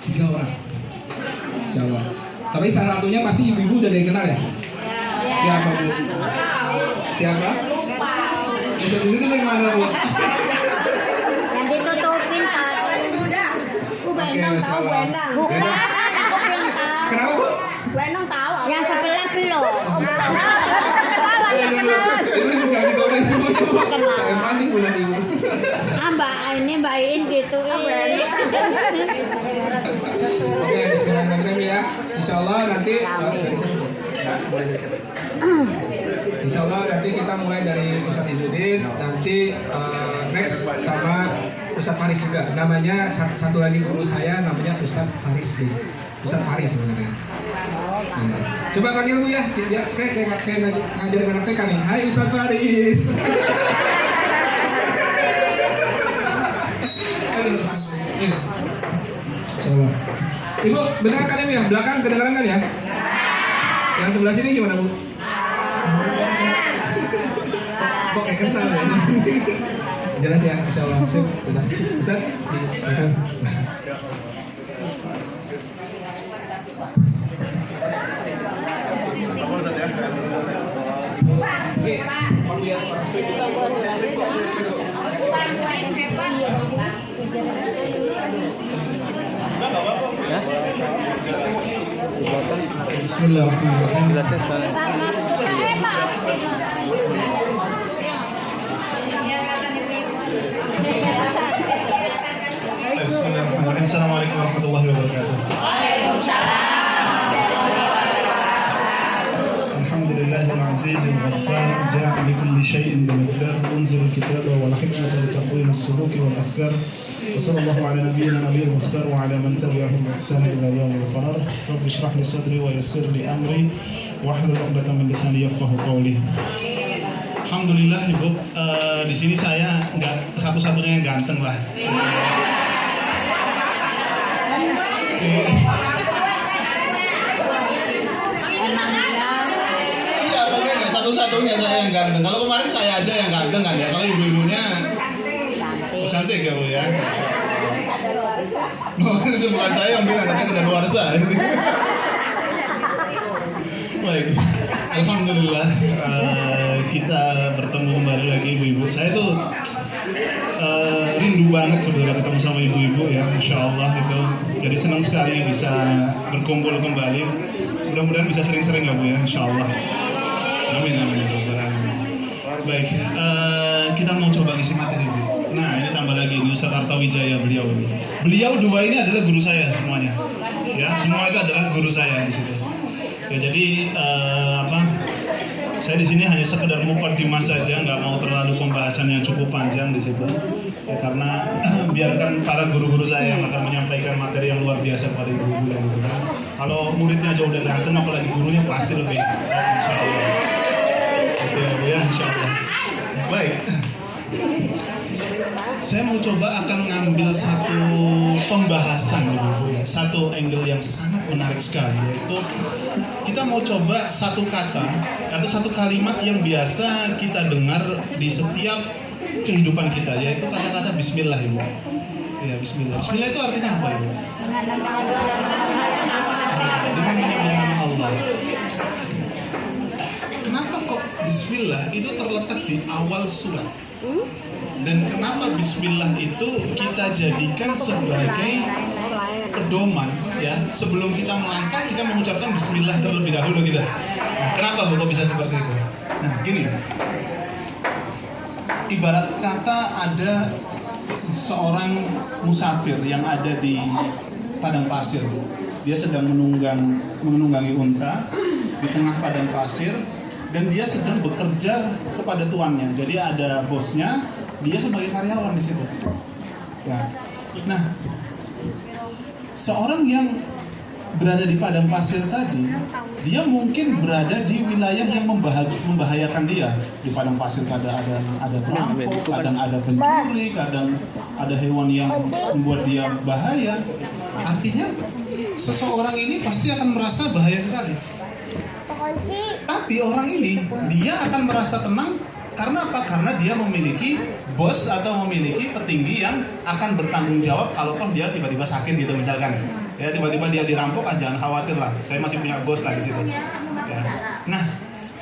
3 orang. Insya Allah. Tapi salah satunya pasti ibu-ibu udah dikenal ya? Siapa Bu? Siapa? Itu di situ yang mana Bu? Yang ditutupin Pak. Oke, Masya Allah. Kenapa Bu? Wenong tahu. Yang sebelah belum. Ini jangan digodain semuanya Bu. Saya panik bulan ibu. Mbak ini Mbak Iin gitu. Oke, bismillahirrahmanirrahim ya. Insya Allah nanti Insya Allah nanti kita mulai dari Ustadz Izzuddin, nanti next sama Ustadz Faris juga. Namanya satu lagi guru saya namanya Ustadz Faris B. Ustadz Faris sebenarnya. Coba panggil Bu ya. Saya kayak ngajarin anak TK nih. Hai Ustadz Faris. Insyaallah. Ibu, benar kan ya? Belakang kedengeran kan ya? Yang sebelah sini gimana Bu? Kok kayak kenal ya? Jelas ya, Insyaallah. Sip, sudah. Ustaz, silakan. Bismillahirrahmanirrahim. Bismillahirrahmanirrahim. Assalamualaikum warahmatullahi wabarakatuh. Alhamdulillahil azizil ghaffar ja'ala likulli syai'in bimiqdar unzil kitaba wal hikmata litaqwim as-suluki wal afkar. Wa sallallahu ala nabiyyina nabiyil mukhtar wa ala man tabi'ahum bi ihsan ila yaumil qarar. Rabbi shrah li sadri wa yassir li amri wahlul 'uqdatam min lisani yafqahu qawli. Alhamdulillah Ibu, di sini saya nggak satu-satunya yang ganteng lah. Iya, pokoknya nggak satu-satunya saya yang ganteng. Kalau kemarin saya aja yang ganteng kan ya. Kalau ibu-ibunya cantik ya Bu ya. Bukan saya yang bilang, katanya udah luar sah. Baik, alhamdulillah kita bertemu kembali lagi ibu-ibu. Saya tuh rindu banget sebenarnya ketemu sama ibu-ibu ya, insya Allah itu. Jadi senang sekali bisa berkumpul kembali. Mudah-mudahan bisa sering-sering ya Bu ya, insya Allah. Amin amin. Baik, kita mau coba isi materi Bu. Nah ini tambah lagi ini Ustadz Artawijaya beliau. Beliau dua ini adalah guru saya semuanya. Ya, semua itu adalah guru saya di situ. Ya, jadi saya di sini hanya sekedar mukadimah saja, nggak mau terlalu pembahasan yang cukup panjang di situ. Ya, karena biarkan para guru-guru saya yang akan menyampaikan materi yang luar biasa pada ibu-ibu dan gitu kan. Kalau muridnya aja udah ganteng, apalagi gurunya pasti lebih. Insya Allah. Oke ya, insya Allah. Baik. Saya mau coba akan ngambil satu pembahasan, satu angle yang sangat menarik sekali, yaitu kita mau coba satu kata atau satu kalimat yang biasa kita dengar di setiap kehidupan kita, yaitu kata-kata Bismillah Ibu. Ya, Bismillah. Bismillah itu artinya apa Ibu? Dengan menyebut nama Allah. Kenapa kok Bismillah itu terletak di awal surat? Dan kenapa Bismillah itu kita jadikan sebagai pedoman ya, sebelum kita melangkah kita mengucapkan Bismillah terlebih dahulu kita. Nah, kenapa Bu kok bisa seperti itu? Nah gini, ibarat kata ada seorang musafir yang ada di padang pasir. Dia sedang menunggangi unta di tengah padang pasir dan dia sedang bekerja kepada tuannya. Jadi ada bosnya, dia sebagai karyawan di situ. Ya. Nah, seorang yang berada di padang pasir tadi, dia mungkin berada di wilayah yang membahayakan dia. Di padang pasir kadang ada perampok, kadang ada pencuri, kadang ada hewan yang membuat dia bahaya. Artinya, seseorang ini pasti akan merasa bahaya sekali. Tapi orang ini, dia akan merasa tenang Karena apa? Karena dia memiliki bos atau memiliki petinggi yang akan bertanggung jawab kalau toh dia tiba-tiba sakit gitu misalkan. Ya tiba-tiba dia dirampok, jangan khawatir lah. Saya masih punya bos lah di situ. Ya. Nah,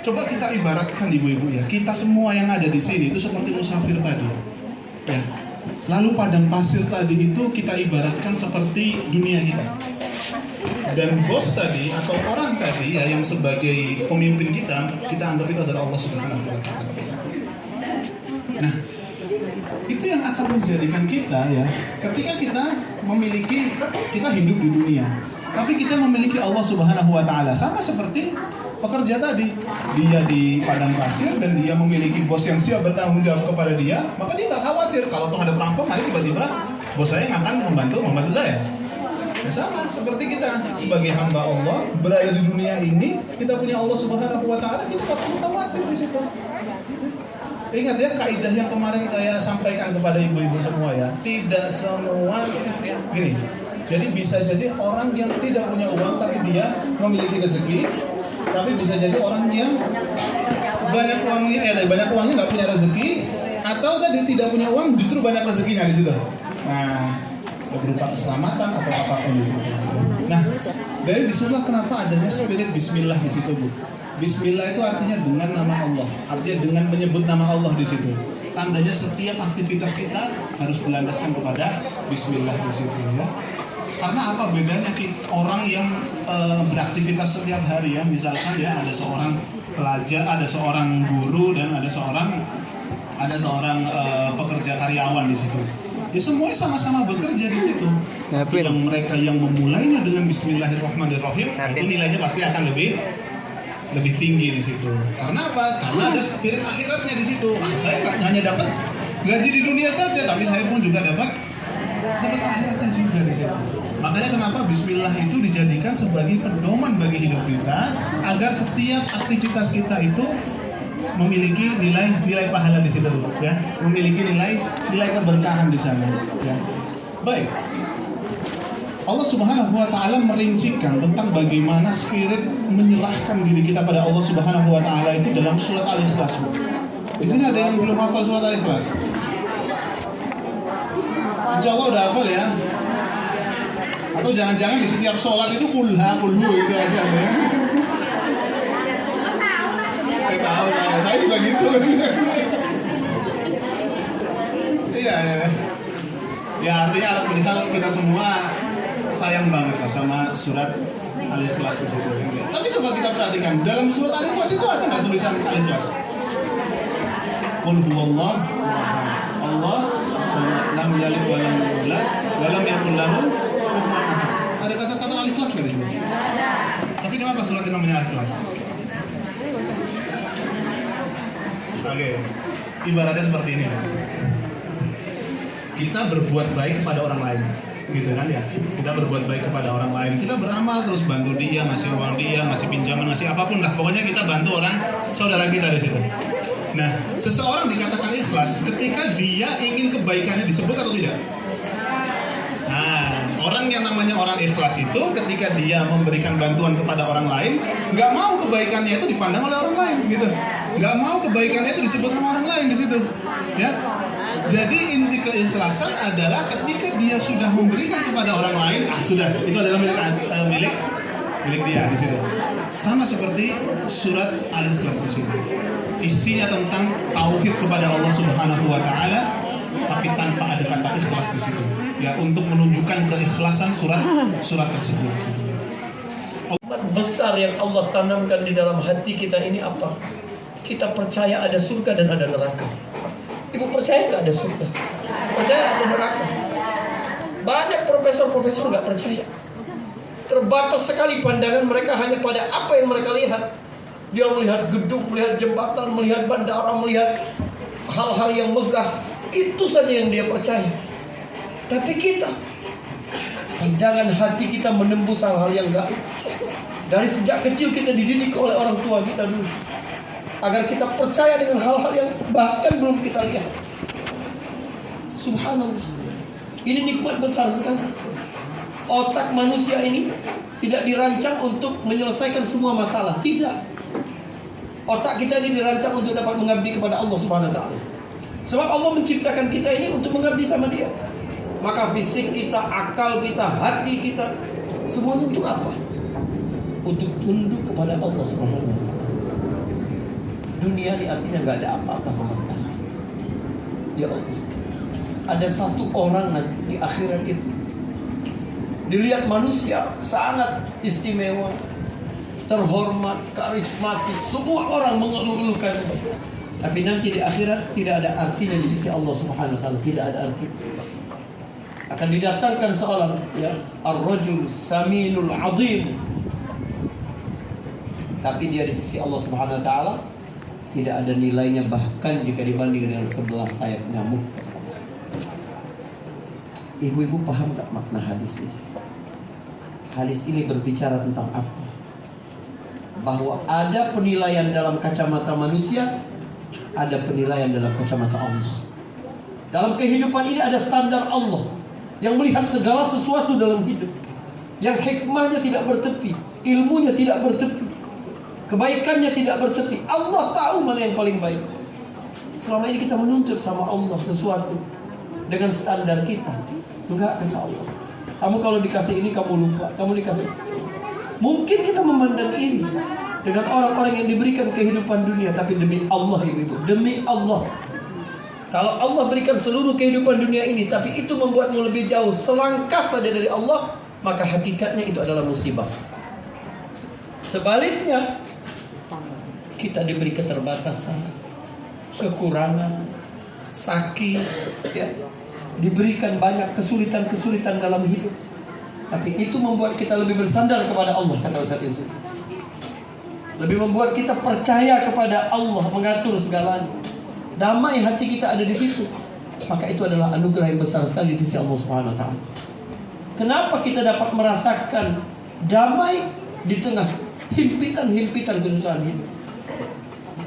coba kita ibaratkan ibu-ibu ya, kita semua yang ada di sini itu seperti musafir tadi. Ya. Lalu padang pasir tadi itu kita ibaratkan seperti dunia kita. Dan bos tadi atau orang tadi ya yang sebagai pemimpin kita anggap itu adalah Allah Subhanahu wa taala. Nah, itu yang akan menjadikan kita ya, ketika kita hidup di dunia, tapi kita memiliki Allah Subhanahu wa taala, sama seperti pekerja tadi. Dia di padang pasir dan dia memiliki bos yang siap bertanggung jawab kepada dia, maka dia tak khawatir kalau toh ada perampok nanti tiba-tiba bos saya yang akan membantu saya. Ya sama seperti kita sebagai hamba Allah berada di dunia ini, kita punya Allah Subhanahu wa taala, kita tak perlu khawatir di situ. Ingat ya kaidah yang kemarin saya sampaikan kepada ibu-ibu semua ya, tidak semua gini. Jadi bisa jadi orang yang tidak punya uang tapi dia memiliki rezeki, tapi bisa jadi orang yang banyak uangnya nggak punya rezeki, atau tadi tidak punya uang justru banyak rezekinya di situ. Nah, berupa keselamatan atau apapun di situ. Nah, dari disitulah kenapa adanya spirit Bismillah di situ, Bu. Bismillah itu artinya dengan nama Allah, artinya dengan menyebut nama Allah di situ. Tandanya setiap aktivitas kita harus berlandaskan kepada Bismillah di situ, ya. Karena apa bedanya orang yang beraktivitas setiap hari ya, misalkan ya ada seorang pelajar, ada seorang guru dan ada seorang pekerja karyawan di situ. Ya semuanya sama-sama bekerja di situ. Yang mereka yang memulainya dengan Bismillahirrahmanirrahim, itu nilainya pasti akan lebih tinggi di situ. Karena apa? Karena ada spirit akhiratnya di situ. Nah, saya tak hanya dapat gaji di dunia saja, tapi saya pun juga dapat akhiratnya juga di situ. Makanya kenapa Bismillah itu dijadikan sebagai pedoman bagi hidup kita, agar setiap aktivitas kita itu memiliki nilai pahala di situ, ya, memiliki nilai keberkahan di sana, ya. Baik. Allah Subhanahu wa taala merincikan tentang bagaimana spirit menyerahkan diri kita pada Allah Subhanahu wa taala itu dalam surat Al-Ikhlas. Di sini ada yang belum hafal surat Al-Ikhlas? Insyaallah udah hafal ya. Atau jangan-jangan di setiap sholat itu kulhu itu aja ya. Tahu saya juga gitu. Iya. Ya artinya kita semua sayang banget lah sama surat Al-Ikhlas di situ. Tapi coba kita perhatikan dalam surat Al-Ikhlas itu ada nggak tulisan Al-Ikhlas? Qul huwallahu Allah lam yalid wa lam yulad wa lam yakul lahu kufuwan ahad. Ada kata-kata Al-Ikhlas nggak di sini? Tapi kenapa surat ini namanya Al-Ikhlas? Oke, ibaratnya seperti ini. Kita berbuat baik kepada orang lain, gitu kan ya? Kita berbuat baik kepada orang lain. Kita beramal terus bantu dia, ngasih uang dia, ngasih pinjaman, ngasih apapun lah. Pokoknya kita bantu orang saudara kita di situ. Nah, seseorang dikatakan ikhlas ketika dia ingin kebaikannya disebut atau tidak? Nah, orang yang namanya orang ikhlas itu ketika dia memberikan bantuan kepada orang lain, nggak mau kebaikannya itu dipandang oleh orang lain, gitu. Nggak mau kebaikannya itu disebut sama orang lain di situ, ya. Jadi inti keikhlasan adalah ketika dia sudah memberikan kepada orang lain, sudah itu adalah milik dia di situ. Sama seperti surat Al-Ikhlas di situ. Isinya tentang tauhid kepada Allah Subhanahu wa taala, tapi tanpa ada kata ikhlas di situ. Ya, untuk menunjukkan keikhlasan surat tersebut. Besar yang Allah tanamkan di dalam hati kita ini apa? Kita percaya ada surga dan ada neraka. Ibu percaya nggak ada surga? Percaya ada neraka? Banyak profesor nggak percaya. Terbatas sekali pandangan mereka hanya pada apa yang mereka lihat. Dia melihat gedung, melihat jembatan, melihat bandara, melihat hal-hal yang megah. Itu saja yang dia percaya. Tapi kita, pandangan hati kita menembus hal-hal yang gaib. Dari sejak kecil kita dididik oleh orang tua kita dulu, agar kita percaya dengan hal-hal yang bahkan belum kita lihat. Subhanallah. Ini nikmat besar sekali. Otak manusia ini tidak dirancang untuk menyelesaikan semua masalah. Tidak. Otak kita ini dirancang untuk dapat mengabdi kepada Allah Subhanahu wa taala. Sebab Allah menciptakan kita ini untuk mengabdi sama Dia. Maka fisik kita, akal kita, hati kita, semua untuk apa? Untuk tunduk kepada Allah Subhanahu wa taala. Dunia ini artinya nggak ada apa-apa sama sekali. Ya Allah, ada satu orang nanti di akhirat itu dilihat manusia sangat istimewa, terhormat, karismatik, semua orang mengeluh-elukan. Tapi nanti di akhirat tidak ada artinya di sisi Allah Subhanahu wa taala, tidak ada arti. Akan didatangkan seorang ya, ar-rajul saminul azim. Tapi dia di sisi Allah Subhanahu wa taala tidak ada nilainya, bahkan jika dibanding dengan 11 sayap nyamuk. Ibu-ibu paham tak makna hadis ini? Hadis ini berbicara tentang apa? Bahwa ada penilaian dalam kacamata manusia, ada penilaian dalam kacamata Allah. Dalam kehidupan ini ada standar Allah yang melihat segala sesuatu dalam hidup, yang hikmahnya tidak bertepi, ilmunya tidak bertepi, kebaikannya tidak bertepi. Allah tahu mana yang paling baik. Selama ini kita menuntut sama Allah sesuatu dengan standar kita. Enggak, kata Allah, kamu kalau dikasih ini kamu lupa, kamu dikasih. Mungkin kita memandang ini dengan orang-orang yang diberikan kehidupan dunia, tapi demi Allah ibu-ibu, demi Allah, kalau Allah berikan seluruh kehidupan dunia ini, tapi itu membuatmu lebih jauh selangkah saja dari Allah, maka hakikatnya itu adalah musibah. Sebaliknya, kita diberi keterbatasan, kekurangan, sakit, ya, diberikan banyak kesulitan-kesulitan dalam hidup, tapi itu membuat kita lebih bersandar kepada Allah, kata Ustaz Yusuf. Lebih membuat kita percaya kepada Allah mengatur segalanya. Damai hati kita ada di situ. Maka itu adalah anugerah yang besar sekali di sisi Allah Subhanahu wa taala. Kenapa kita dapat merasakan damai di tengah himpitan-himpitan kesusahan hidup?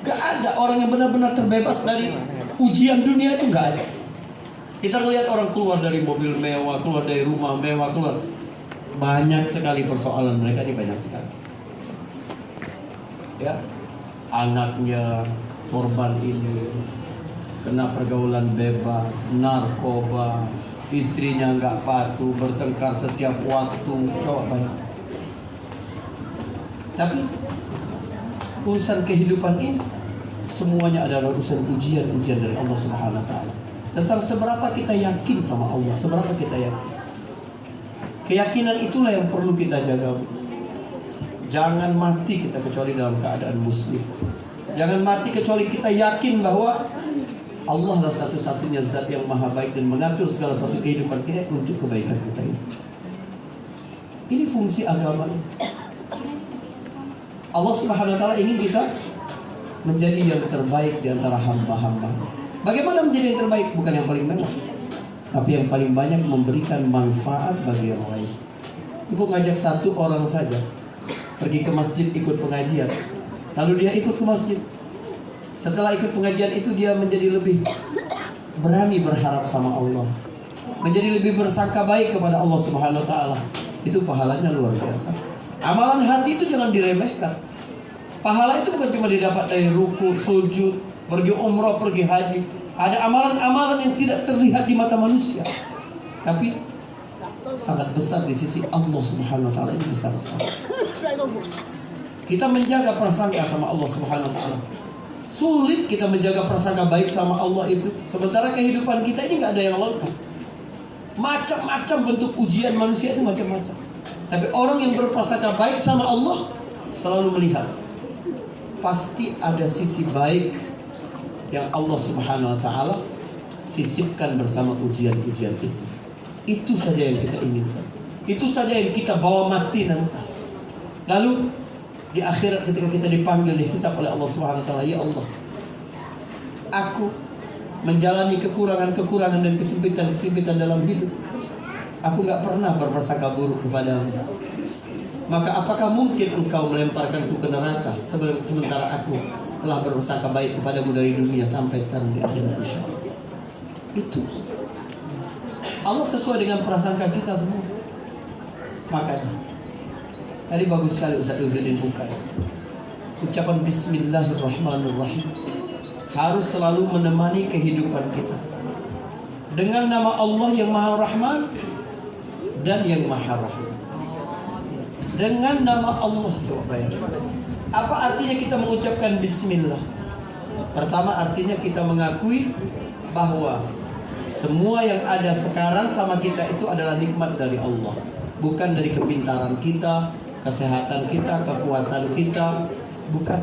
Gak ada orang yang benar-benar terbebas dari ujian dunia, itu gak ada. Kita melihat orang keluar dari mobil mewah, keluar dari rumah mewah, keluar. Banyak sekali persoalan mereka ini, banyak sekali. Ya, anaknya korban ini kena pergaulan bebas, narkoba, istrinya nggak patuh, bertengkar setiap waktu. Coba banyak. Tapi urusan kehidupan ini semuanya adalah urusan ujian-ujian dari Allah Subhanahu wa taala. Tentang seberapa kita yakin sama Allah, seberapa kita yakin. Keyakinan itulah yang perlu kita jaga. Jangan mati kita kecuali dalam keadaan muslim. Jangan mati kecuali kita yakin bahwa Allah adalah satu-satunya zat yang maha baik dan mengatur segala sesuatu kehidupan kita untuk kebaikan kita ini. Ini fungsi agama ini. Allah Subhanahu wa taala ingin kita menjadi yang terbaik di antara hamba-hamba. Bagaimana menjadi yang terbaik? Bukan yang paling banyak, tapi yang paling banyak memberikan manfaat bagi yang lain. Ibu ngajak satu orang saja pergi ke masjid ikut pengajian, lalu dia ikut ke masjid. Setelah ikut pengajian itu dia menjadi lebih berani berharap sama Allah, menjadi lebih bersangka baik kepada Allah Subhanahu wa taala. Itu pahalanya luar biasa. Amalan hati itu jangan diremehkan. Pahala itu bukan cuma didapat dari ruku, sujud, pergi umrah, pergi haji. Ada amalan-amalan yang tidak terlihat di mata manusia, tapi sangat besar di sisi Allah Subhanahu wa taala. Ini besar sekali. Kita menjaga prasangka sama Allah Subhanahu wa taala. Sulit kita menjaga prasangka baik sama Allah itu. Sementara kehidupan kita ini nggak ada yang lengkap. Macam-macam bentuk ujian manusia itu macam-macam. Tapi orang yang berprasangka baik sama Allah selalu melihat pasti ada sisi baik yang Allah Subhanahu wa taala sisipkan bersama ujian-ujian itu. Itu saja yang kita inginkan. Itu saja yang kita bawa mati nanti. Lalu di akhirat ketika kita dipanggil, dihisab oleh Allah Subhanahu wa taala, ya Allah, aku menjalani kekurangan-kekurangan dan kesempitan-kesempitan dalam hidup. Aku gak pernah berprasangka buruk kepadamu. Maka apakah mungkin engkau melemparkanku ke neraka sementara aku telah berprasangka baik kepadamu dari dunia sampai sekarang di akhirat, insyaallah. Itu Allah sesuai dengan prasangka kita semua. Makanya tadi bagus sekali Ustaz Uzudin bukan. ucapan Bismillahirrahmanirrahim harus selalu menemani kehidupan kita. Dengan nama Allah yang Maha Rahman dan yang Maha Rahim. Dengan nama Allah, coba bayangkan. Apa artinya kita mengucapkan Bismillah? Pertama, artinya kita mengakui bahwa semua yang ada sekarang sama kita itu adalah nikmat dari Allah, bukan dari kepintaran kita, kesehatan kita, kekuatan kita, bukan.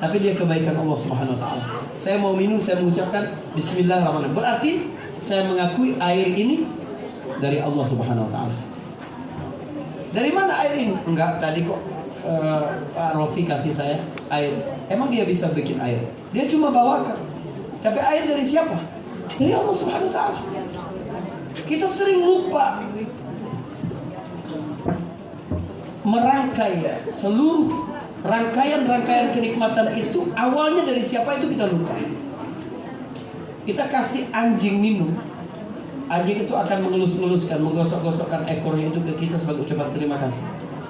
Tapi dia kebaikan Allah Subhanahu wa taala. Saya mau minum, saya mengucapkan Bismillahirrahmanirrahim. Berarti saya mengakui air ini dari Allah Subhanahu wa taala. Dari mana air ini? Enggak, tadi kok Pak Rofi kasih saya air. Emang dia bisa bikin air? Dia cuma bawakan. Tapi air dari siapa? Dari Allah Subhanahu wa taala. Kita sering lupa merangkai seluruh rangkaian kenikmatan itu awalnya dari siapa itu kita lupa. Kita kasih anjing minum, anjing itu akan mengelus-ngeluskan, menggosok-gosokkan ekornya itu ke kita sebagai ucapan terima kasih,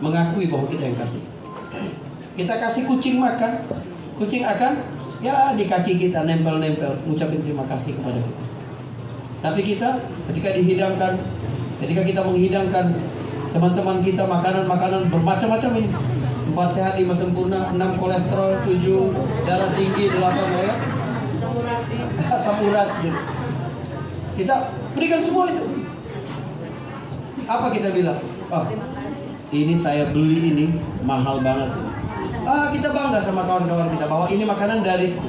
mengakui bahwa kita yang kasih. Kita kasih kucing makan, kucing akan ya di kaki kita nempel-nempel, ngucapin terima kasih kepada kita. Tapi kita ketika dihidangkan, ketika kita menghidangkan teman-teman kita makanan-makanan bermacam-macam ini, 4 sehat, 5 sempurna, 6 kolesterol, 7 darah tinggi, 8 ya asam urat gitu. Kita berikan semua itu. Apa kita bilang? Oh, ini saya beli ini mahal banget. Kita bangga sama kawan-kawan kita bahwa ini makanan dariku.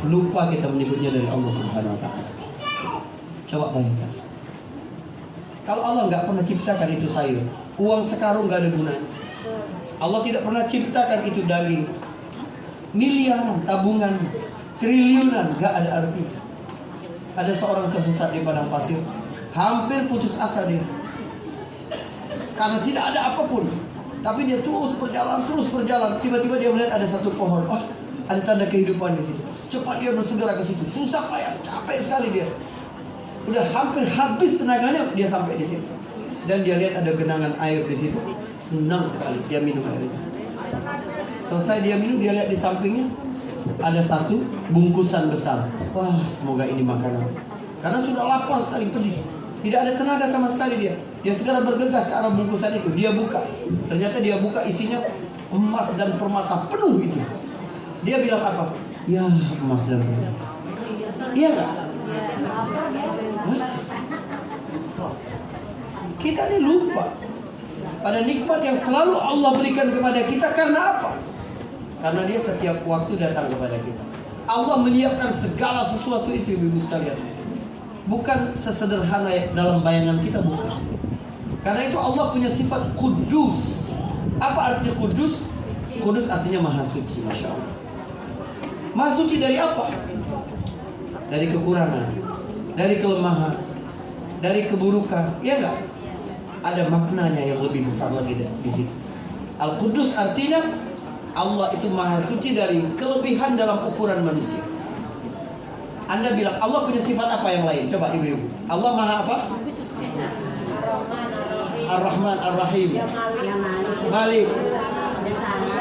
Lupa kita menyebutnya dari Allah Subhanahu wa taala. Coba bayangkan. Kalau Allah nggak pernah ciptakan itu sayur, uang sekarung nggak ada gunanya. Allah tidak pernah ciptakan itu daging, miliaran, tabungan, triliunan, nggak ada arti. Ada seorang tersesat di padang pasir, hampir putus asa dia, karena tidak ada apapun. Tapi dia terus berjalan. Tiba-tiba dia melihat ada satu pohon. Oh, ada tanda kehidupan di situ. Cepat dia bersegera ke situ. Susah payah, capek sekali dia. Udah hampir habis tenaganya, dia sampai di situ. Dan dia lihat ada genangan air di situ. Senang sekali dia minum air itu. Selesai dia minum, dia lihat di sampingnya ada satu bungkusan besar. Wah, semoga ini makanan. Karena sudah lapar sekali, pedih. Tidak ada tenaga sama sekali dia. Dia segera bergegas ke arah bungkusan itu. Dia buka. Ternyata dia buka, isinya emas dan permata penuh itu. Dia bilang apa? Ya, emas dan permata. Iya nggak? Kita ini lupa pada nikmat yang selalu Allah berikan kepada kita. Karena apa? Karena dia setiap waktu datang kepada kita. Allah menyiapkan segala sesuatu itu, ibu-ibu sekalian. Bukan sesederhana dalam bayangan kita, bukan. Karena itu Allah punya sifat kudus. Apa arti kudus? Kudus artinya maha suci, Masya Allah. Maha suci dari apa? Dari kekurangan, dari kelemahan, dari keburukan. Iya enggak? Ada maknanya yang lebih besar lagi di situ. Al-Qudus artinya Allah itu maha suci dari kelebihan dalam ukuran manusia. Anda bilang Allah punya sifat apa yang lain? Coba ibu-ibu. Allah maha apa? Ar-Rahman, Ar-Rahim, Malik,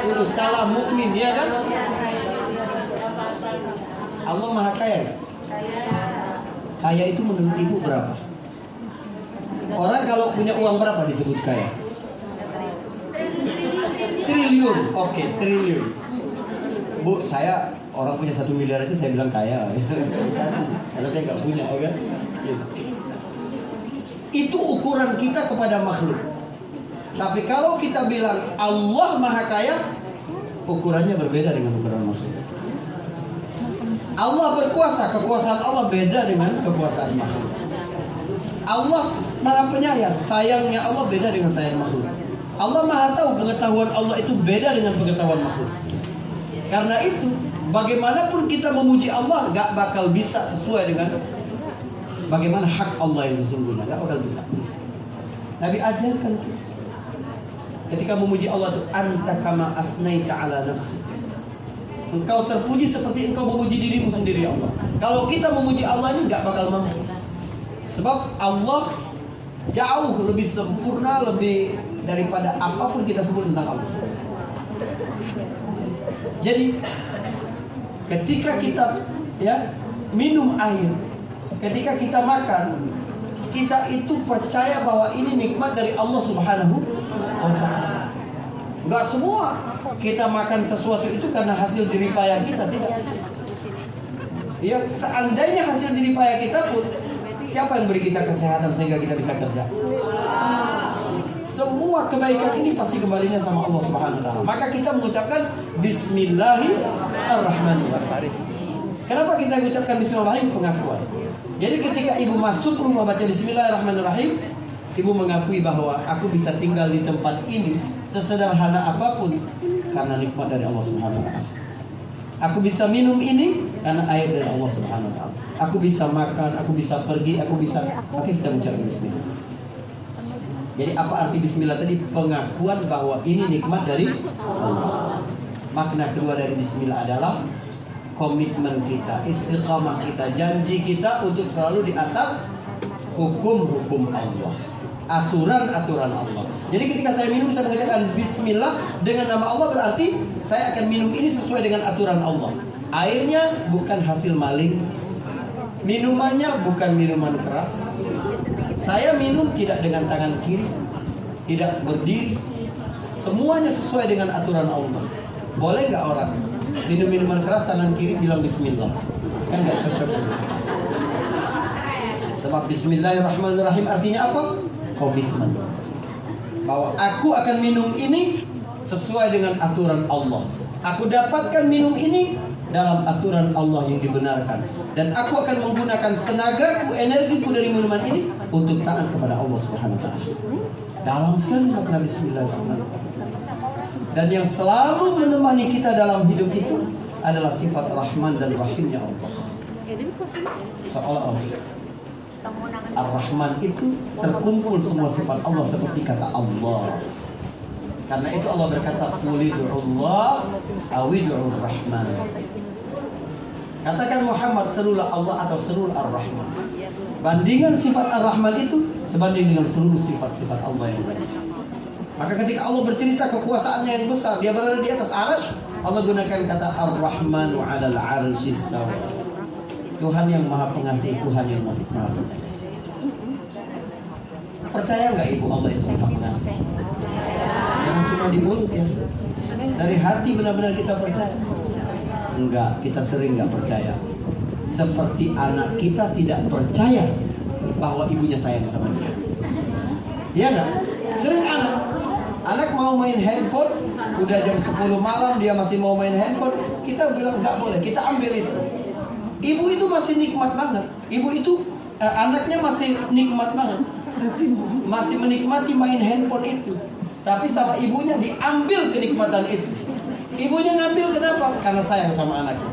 Kudus, Salam, Mukmin, ya kan? Allah maha kaya. Kaya itu menurut ibu berapa? Orang kalau punya uang berapa disebut kaya? Triliun. Oke, triliun. Bu, saya orang punya 1 miliar itu saya bilang kaya. Karena saya nggak punya, kan? Gitu. Itu ukuran kita kepada makhluk. Tapi kalau kita bilang Allah maha kaya, ukurannya berbeda dengan ukuran makhluk. Allah berkuasa, kekuasaan Allah beda dengan kekuasaan makhluk. Allah maha penyayang, sayangnya Allah beda dengan sayang makhluk. Allah maha tahu, pengetahuan Allah itu beda dengan pengetahuan makhluk. Karena itu, bagaimanapun kita memuji Allah, gak bakal bisa sesuai dengan bagaimana hak Allah yang sesungguhnya. Gak bakal bisa. Nabi ajarkan kita, ketika memuji Allah itu, anta kama afnaita ala nafsi. Engkau terpuji seperti engkau memuji dirimu sendiri, Allah. Kalau kita memuji Allah ini gak bakal mampu. Sebab Allah jauh lebih sempurna, lebih daripada apapun kita sebut tentang Allah. Jadi ketika kita minum air, ketika kita makan, kita itu percaya bahwa ini nikmat dari Allah Subhanahu wa Ta'ala. Enggak semua kita makan sesuatu itu karena hasil jeripayah kita, tidak. Ya, seandainya hasil jeripayah kita pun, siapa yang beri kita kesehatan sehingga kita bisa kerja? Semua kebaikan ini pasti kembalinya sama Allah Subhanahu wa Ta'ala. Maka kita mengucapkan Bismillahirrahmanirrahim. Kenapa kita ucapkan Bismillahirrahmanirrahim? Pengakuan. Jadi ketika ibu masuk rumah baca Bismillahirrahmanirrahim, ibu mengakui bahwa aku bisa tinggal di tempat ini sesederhana apapun karena nikmat dari Allah Subhanahu wa Ta'ala. Aku bisa minum ini karena air dari Allah Subhanahu wa Ta'ala. Aku bisa makan, aku bisa pergi, aku bisa. Oke, kita mengucapkan Bismillah. Jadi apa arti Bismillah tadi? Pengakuan bahwa ini nikmat dari Allah. Makna kedua dari Bismillah adalah komitmen kita, istiqamah kita, janji kita untuk selalu di atas hukum-hukum Allah, aturan-aturan Allah. Jadi ketika saya minum, saya mengucapkan Bismillah dengan nama Allah, berarti saya akan minum ini sesuai dengan aturan Allah. Airnya bukan hasil maling, minumannya bukan minuman keras. Saya minum tidak dengan tangan kiri, tidak berdiri, semuanya sesuai dengan aturan Allah. Boleh nggak orang minum minuman keras tangan kiri bilang Bismillah? Kan nggak cocok. Sebab Bismillahirrahmanirrahim artinya apa? Komitmen. Bahwa aku akan minum ini sesuai dengan aturan Allah. Aku dapatkan minum ini dalam aturan Allah yang dibenarkan. Dan aku akan menggunakan tenagaku, energiku dari minuman ini untuk taat kepada Allah Subhanahu wa Ta'ala. Dalam sekali makna Bismillahirrahmanirrahim. Dan yang selalu menemani kita dalam hidup itu adalah sifat Rahman dan Rahimnya Allah. Seolah-olah Ar-Rahman itu terkumpul semua sifat Allah seperti kata Allah. Karena itu Allah berkata, Qulidullah awidul Rahman. Katakan Muhammad, serulah Allah atau serulah Ar-Rahman. Bandingan sifat Ar-Rahman itu sebanding dengan seluruh sifat-sifat Allah yang lain. Maka ketika Allah bercerita kekuasaannya yang besar, dia berada di atas arasy, Allah gunakan kata Ar-Rahmanu 'alal 'arsy istawa. Tuhan yang Maha Pengasih, Tuhan yang masih Maha Penyayang. Percaya nggak ibu Allah itu Maha Pengasih? Jangan cuma di mulut ya. Dari hati benar-benar kita percaya. Enggak, kita sering nggak percaya. Seperti anak kita tidak percaya bahwa ibunya sayang sama dia. Iya nggak? Sering anak mau main handphone, udah jam 10 malam dia masih mau main handphone, kita bilang nggak boleh, kita ambil itu. Ibu itu masih nikmat banget. Ibu itu anaknya masih nikmat banget, masih menikmati main handphone itu. Tapi sama ibunya diambil kenikmatan itu. Ibunya ngambil kenapa? Karena sayang sama anaknya.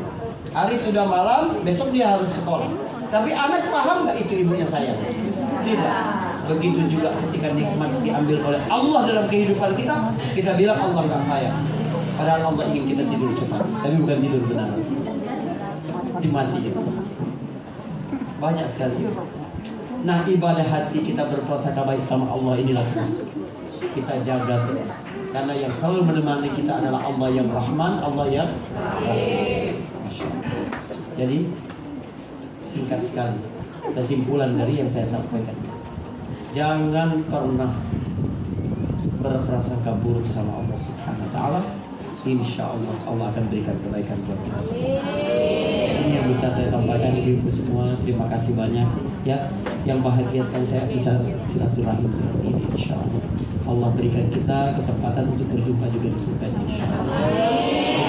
Hari sudah malam, besok dia harus sekolah. Tapi anak paham nggak itu ibunya sayang? Tidak. Begitu juga ketika nikmat diambil oleh Allah dalam kehidupan kita, kita bilang Allah nggak sayang. Padahal Allah ingin kita tidur cepat, tapi bukan tidur benar. Dimatiin. Banyak sekali. Nah, ibadah hati kita berprasangka baik sama Allah inilah terus kita jaga terus. Karena yang selalu menemani kita adalah Allah yang Rahman, Allah yang Rahim. Masya Allah. Jadi singkat sekali kesimpulan dari yang saya sampaikan. Jangan pernah berprasangka buruk sama Allah Subhanahu wa Ta'ala. Insya Allah Allah akan berikan kebaikan buat kita semua. Ini yang bisa saya sampaikan, ibu-ibu semua. Terima kasih banyak ya. Yang bahagia sekali saya bisa silaturahim seperti ini. Insya Allah Allah berikan kita kesempatan untuk berjumpa juga di surga. Insya Allah.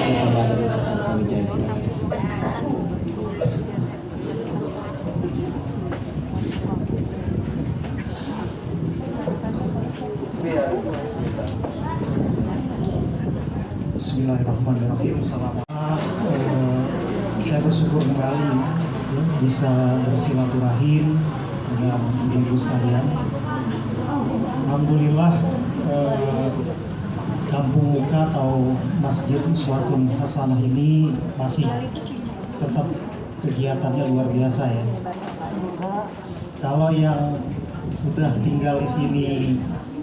Kita tambah dari Ustaz Wijaya, silakan. Bismillahirrahmanirrahim. Saya bersyukur kembali bisa bersilaturahim dengan ibu sekalian. Alhamdulillah, Kampung Muka atau Masjid Uswatun Hasanah ini masih tetap kegiatannya luar biasa ya. Kalau yang sudah tinggal di sini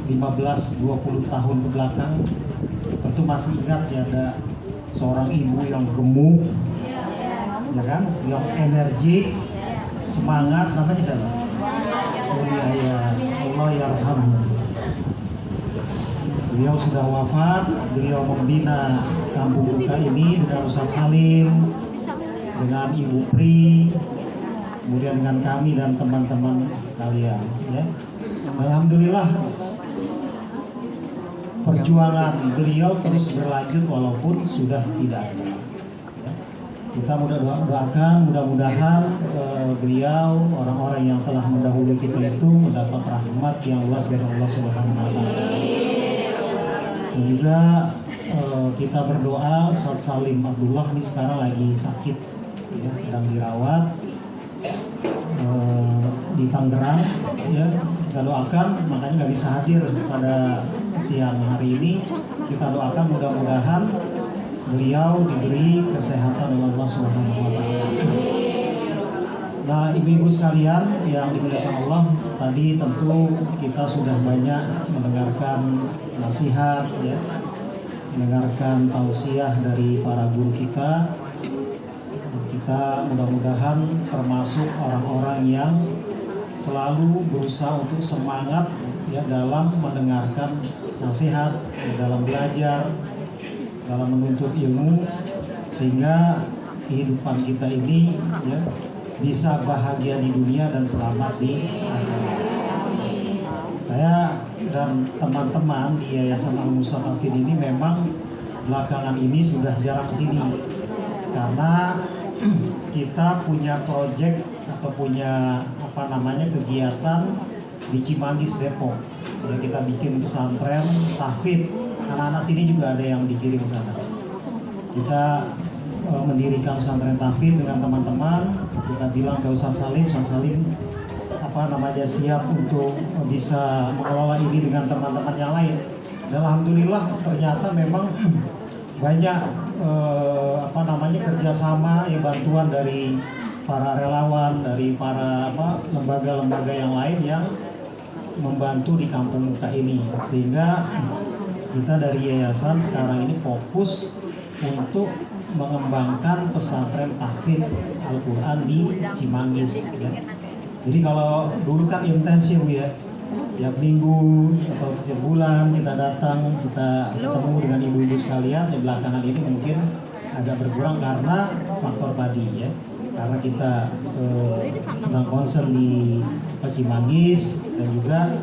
15-20 tahun ke belakang tentu masih ingat ya, ada seorang ibu yang gemuk, ya kan, yang energik, semangat. Namanya siapa? Ya Allah yarhamhu. Beliau sudah wafat. Beliau membina kampung duka ini dengan Ustadz Salim, dengan Ibu Pri, kemudian dengan kami dan teman-teman sekalian. Ya. Alhamdulillah perjuangan beliau terus berlanjut walaupun sudah tidak ada. Ya. Kita doakan mudah-mudahan beliau, orang-orang yang telah mendahului kita itu mendapat rahmat yang luas dari Allah Subhanahu wa taala. Dan juga kita berdoa Ustadz Salim Abdullah ini sekarang lagi sakit, ya, sedang dirawat di Tangerang, ya. Kita doakan, makanya nggak bisa hadir pada siang hari ini. Kita doakan mudah-mudahan beliau diberi kesehatan oleh Allah Subhanahu wa taala. Nah, ibu-ibu sekalian yang dimuliakan Allah, tadi tentu kita sudah banyak mendengarkan nasihat, ya, mendengarkan tausiah dari para guru kita. Kita mudah-mudahan termasuk orang-orang yang selalu berusaha untuk semangat, ya, dalam mendengarkan nasihat, dalam belajar, dalam menuntut ilmu, sehingga kehidupan kita ini, ya, bisa bahagia di dunia dan selamat di akhirat. Saya dan teman-teman di Yayasan Al-Mustadafin ini memang belakangan ini sudah jarang kesini karena kita punya proyek atau punya kegiatan di Cimanggis Depok. Ya, kita bikin pesantren tahfidz. Anak-anak sini juga ada yang dikirim ke sana. Kita mendirikan pesantren tahfidz dengan teman-teman. Kita bilang ke Ustadz Salim siap untuk bisa mengelola ini dengan teman-teman yang lain. Dan alhamdulillah ternyata memang banyak kerjasama, ya, bantuan dari para relawan, dari para lembaga-lembaga yang lain yang membantu di kampung muka ini, sehingga kita dari yayasan sekarang ini fokus untuk mengembangkan pesantren tahfidz Al-Quran di Cimanggis, ya. Jadi kalau dulu kan intens ya, tiap minggu atau tiap bulan kita datang, kita ketemu dengan ibu-ibu sekalian. Ya, belakangan ini mungkin agak berkurang karena faktor tadi, ya, karena kita sedang concern di Cimanggis dan juga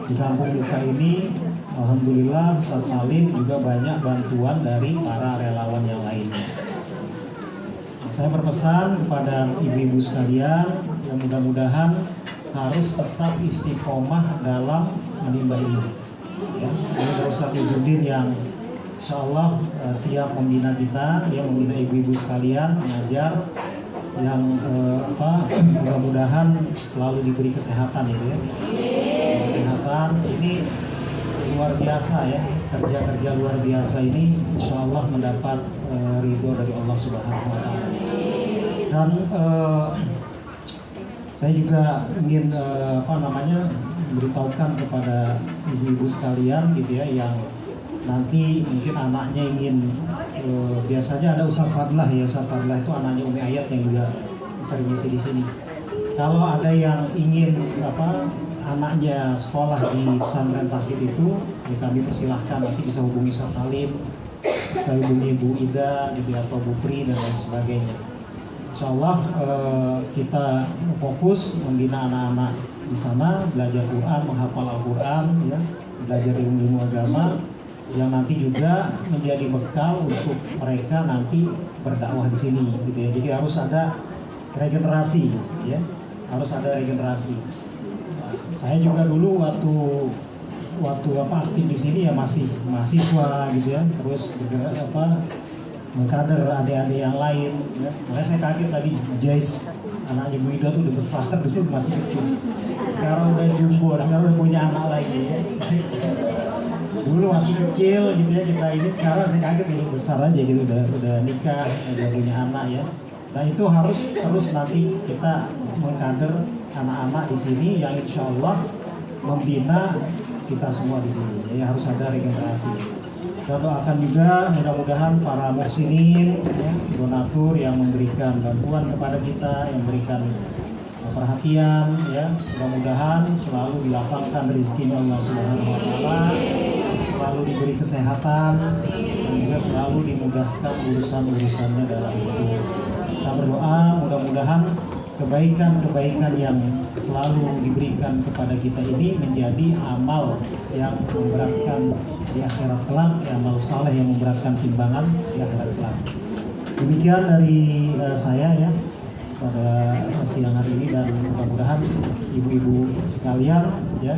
di kampung duka ini. Alhamdulillah Ustadz Salim juga banyak bantuan dari para relawan yang lainnya. Saya berpesan kepada ibu-ibu sekalian yang mudah-mudahan harus tetap istiqomah dalam menimba ilmu. Ya, ada Ustadz Izzuddin yang insya Allah siap membina kita, ya, membina ibu-ibu sekalian, mengajar, yang mudah-mudahan selalu diberi kesehatan, itu ya. Kesehatan ini luar biasa, ya, kerja-kerja luar biasa ini insya Allah mendapat ridho dari Allah Subhanahu wa taala. Dan saya juga ingin memberitahukan kepada ibu-ibu sekalian, gitu ya, yang nanti mungkin anaknya ingin biasanya ada Ustadz Fadlah, ya. Ustadz Fadlah itu anaknya Umi Ayat yang juga sering ngisi di sini. Kalau ada yang ingin anaknya sekolah di pesantren tahfidz itu, ya, kami persilahkan, nanti bisa hubungi Ustadz Salim, bisa hubungi Bu Ida, gitu, atau Bu Pri dan lain sebagainya. Insya Allah kita fokus membina anak-anak di sana, belajar Quran, menghafal Al-Quran, ya, belajar ilmu agama yang nanti juga menjadi bekal untuk mereka nanti berdakwah di sini, gitu ya. Jadi harus ada regenerasi, ya, harus ada regenerasi. Saya juga dulu waktu aktif di sini, ya, masih mahasiswa, gitu ya, terus mengkader adik-adik yang lain, ya. Makanya saya kaget tadi Jais, anaknya Bu Ida tuh udah besar, dulu masih kecil. Sekarang udah jumbo, sekarang udah punya anak lagi, ya. Dulu masih kecil, gitu ya, kita ini. Sekarang saya kaget udah besar aja, gitu, udah nikah, udah punya anak, ya. Nah, itu harus terus nanti kita mengkader anak-anak di sini yang insya Allah membina kita semua di sini, ya, harus ada regenerasi. Kita doakan juga mudah-mudahan para mursinin, ya, donatur yang memberikan bantuan kepada kita, yang memberikan perhatian, ya, mudah-mudahan selalu dilapangkan rezekinya Allah Subhanahu wa taala, selalu diberi kesehatan dan juga selalu dimudahkan urusan-urusannya dalam hidup. Kita berdoa mudah-mudahan kebaikan-kebaikan yang selalu diberikan kepada kita ini menjadi amal yang memberatkan di akhirat kelak, amal saleh yang memberatkan timbangan di akhirat kelak. Demikian dari saya ya pada siang hari ini, dan mudah-mudahan ibu-ibu sekalian ya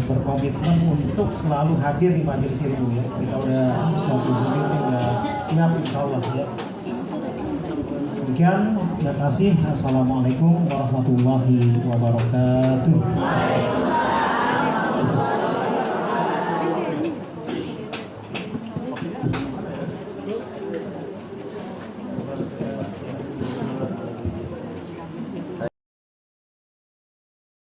berkomitmen untuk selalu hadir di majelis ilmu ya. Kita udah satu Zuhid udah siap insyaallah ya. Demikian, terima kasih. Assalamualaikum warahmatullahi wabarakatuh.